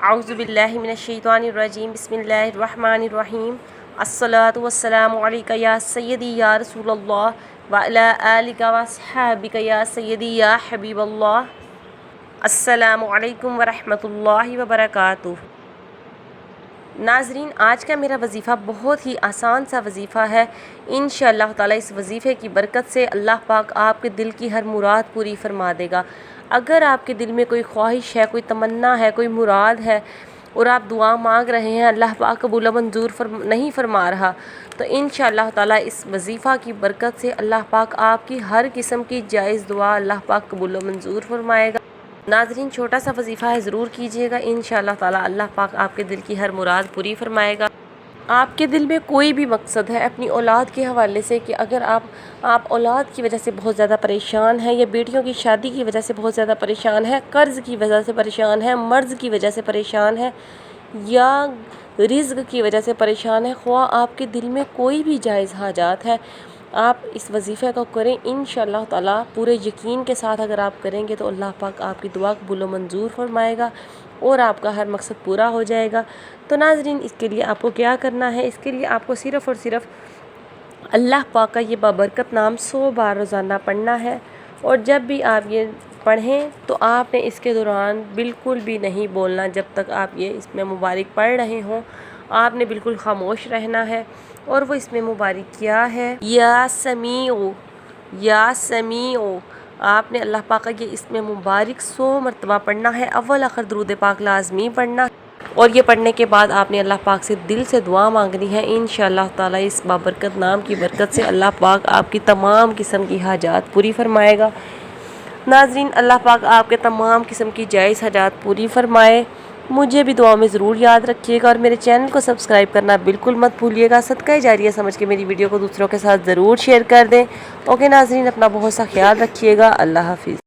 اعوذ باللہ من الشیطان الرجیم بسم اللہ الرحمن الرحیم الصلاۃ والسلام علیک یا سیدی یا رسول اللہ وعلی آلک واصحابک یا سیدی یا حبیب اللہ۔ السلام علیکم ورحمۃ اللہ وبرکاتہ۔ ناظرین، آج کا میرا وظیفہ بہت ہی آسان سا وظیفہ ہے۔ انشاءاللہ تعالی اس وظیفے کی برکت سے اللہ پاک آپ کے دل کی ہر مراد پوری فرما دے گا۔ اگر آپ کے دل میں کوئی خواہش ہے، کوئی تمنا ہے، کوئی مراد ہے اور آپ دعا مانگ رہے ہیں، اللہ پاک قبول و منظور نہیں فرما رہا، تو انشاءاللہ تعالی اس وظیفہ کی برکت سے اللہ پاک آپ کی ہر قسم کی جائز دعا اللہ پاک قبول و منظور فرمائے گا۔ ناظرین، چھوٹا سا وظیفہ ہے، ضرور کیجئے گا، انشاءاللہ تعالی اللہ پاک آپ کے دل کی ہر مراد پوری فرمائے گا۔ آپ کے دل میں کوئی بھی مقصد ہے اپنی اولاد کے حوالے سے، کہ اگر آپ اولاد کی وجہ سے بہت زیادہ پریشان ہیں، یا بیٹیوں کی شادی کی وجہ سے بہت زیادہ پریشان ہے، قرض کی وجہ سے پریشان ہے، مرض کی وجہ سے پریشان ہے، یا رزق کی وجہ سے پریشان ہے، خواہ آپ کے دل میں کوئی بھی جائز حاجات ہے، آپ اس وظیفے کو کریں۔ انشاءاللہ تعالی پورے یقین کے ساتھ اگر آپ کریں گے تو اللہ پاک آپ کی دعا قبول و منظور فرمائے گا اور آپ کا ہر مقصد پورا ہو جائے گا۔ تو ناظرین، اس کے لیے آپ کو کیا کرنا ہے؟ اس کے لیے آپ کو صرف اور صرف اللہ پاک کا یہ بابرکت نام 100 بار روزانہ پڑھنا ہے، اور جب بھی آپ یہ پڑھیں تو آپ نے اس کے دوران بالکل بھی نہیں بولنا جب تک آپ یہ اس میں مبارک پڑھ رہے ہوں۔ آپ نے بالکل خاموش رہنا ہے، اور وہ اس میں مبارک کیا ہے، یا سمیع یا سمیع۔ آپ نے اللہ پاک کا یہ اس میں مبارک 100 مرتبہ پڑھنا ہے، اول آخر درود پاک لازمی پڑھنا ہے، اور یہ پڑھنے کے بعد آپ نے اللہ پاک سے دل سے دعا مانگنی ہے۔ انشاءاللہ تعالی اس بابرکت نام کی برکت سے اللہ پاک آپ کی تمام قسم کی حاجات پوری فرمائے گا۔ ناظرین، اللہ پاک آپ کے تمام قسم کی جائز حاجات پوری فرمائے۔ مجھے بھی دعا میں ضرور یاد رکھیے گا، اور میرے چینل کو سبسکرائب کرنا بالکل مت بھولیے گا۔ صدقہ جاریہ سمجھ کے میری ویڈیو کو دوسروں کے ساتھ ضرور شیئر کر دیں۔ اوکے ناظرین، اپنا بہت سا خیال رکھیے گا۔ اللہ حافظ۔